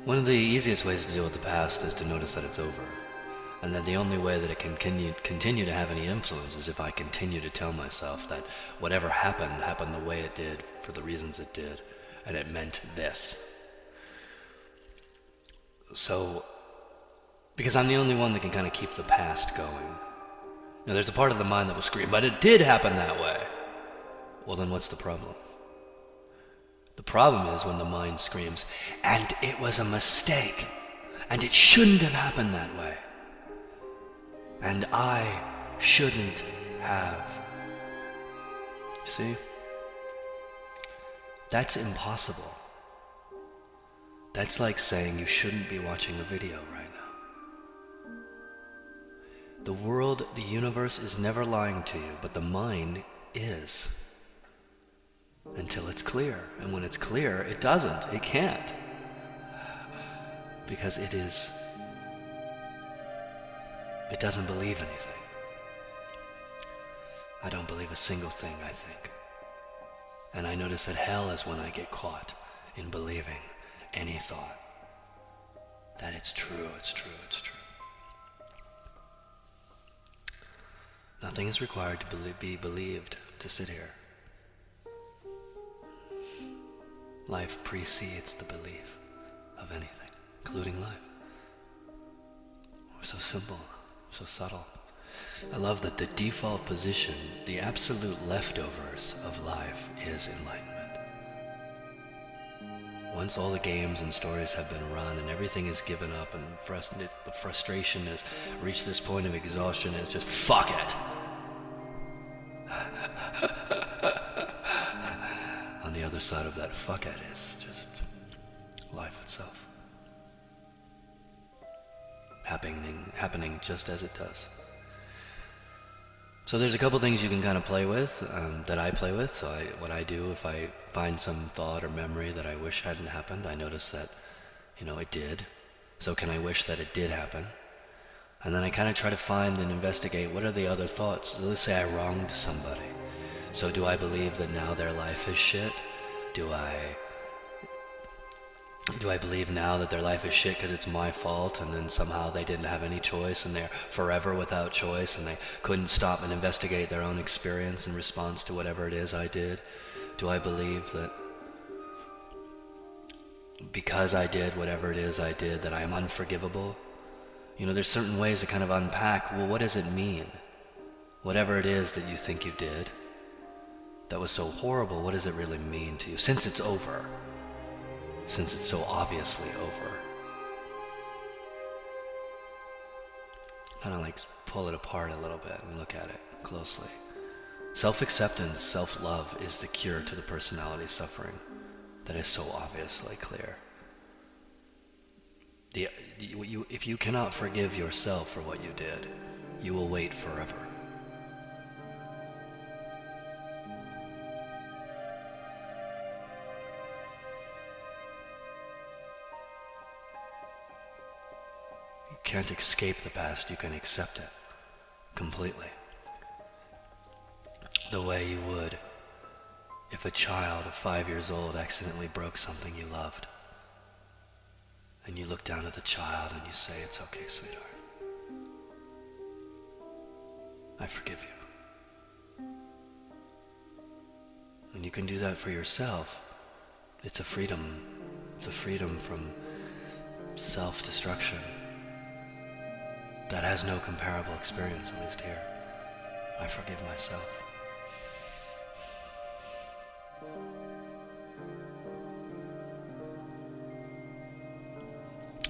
One of the easiest ways to deal with the past is to notice that it's over. And that the only way that it can continue to have any influence is if I continue to tell myself that whatever happened the way it did for the reasons it did, and it meant this. So, because I'm the only one that can kind of keep the past going. Now, there's a part of the mind that will scream, but it did happen that way. Well, then what's the problem? The problem is when the mind screams, and it was a mistake, and it shouldn't have happened that way. And I shouldn't have. See? That's impossible. That's like saying you shouldn't be watching a video right now. The world, the universe is never lying to you, but the mind is. Until it's clear. And when it's clear, it doesn't. It can't. Because it doesn't believe anything. I don't believe a single thing I think. And I notice that hell is when I get caught in believing any thought. That it's true, it's true, it's true. Nothing is required to be believed to sit here. Life precedes the belief of anything, including life. We're so simple, so subtle. I love that the default position, the absolute leftovers of life, is enlightenment. Once all the games and stories have been run and everything is given up and the frustration has reached this point of exhaustion and it's just, fuck it! On the other side of that fuck it is just life itself. Happening just as it does. So there's a couple things you can kind of play with, that I play with. So what I do, if I find some thought or memory that I wish hadn't happened, I notice that, it did. So can I wish that it did happen? And then I kind of try to find and investigate what are the other thoughts. So let's say I wronged somebody. So do I believe that now their life is shit? Do I believe now that their life is shit because it's my fault and then somehow they didn't have any choice and they're forever without choice and they couldn't stop and investigate their own experience in response to whatever it is I did? Do I believe that because I did whatever it is I did that I am unforgivable? There's certain ways to kind of unpack, well, what does it mean? Whatever it is that you think you did that was so horrible, what does it really mean to you? Since it's over. Since it's so obviously over. Kind of like pull it apart a little bit and look at it closely. Self-acceptance, self-love is the cure to the personality suffering that is so obviously clear. If you cannot forgive yourself for what you did, you will wait forever. You can't escape the past, you can accept it completely. The way you would if a child of 5 years old accidentally broke something you loved. And you look down at the child and you say, it's okay, sweetheart. I forgive you. And you can do that for yourself. It's a freedom. It's a freedom from self-destruction that has no comparable experience, at least here. I forgive myself.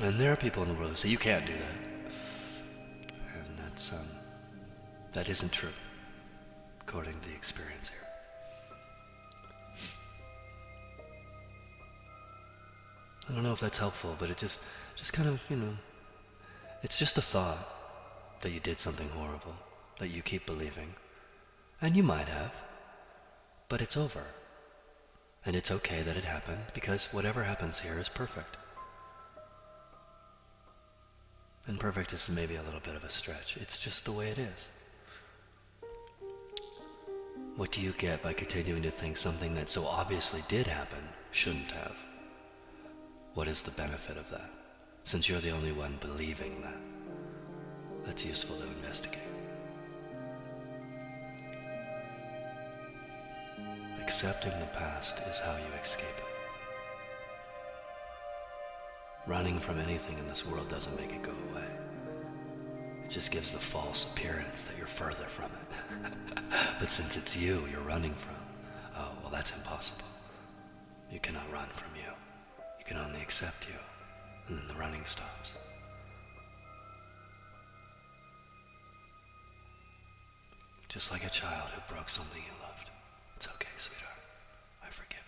And there are people in the world who say, you can't do that. And that isn't true, according to the experience here. I don't know if that's helpful, but it just kind of, it's just a thought that you did something horrible, that you keep believing. And you might have, but it's over. And it's okay that it happened, because whatever happens here is perfect. And perfect is maybe a little bit of a stretch. It's just the way it is. What do you get by continuing to think something that so obviously did happen shouldn't have? What is the benefit of that? Since you're the only one believing that, that's useful to investigate. Accepting the past is how you escape it. Running from anything in this world doesn't make it go away. It just gives the false appearance that you're further from it. But since it's you you're running from, oh, well, that's impossible. You cannot run from you. You can only accept you, and then the running stops. Just like a child who broke something you loved. It's okay, sweetheart. I forgive you.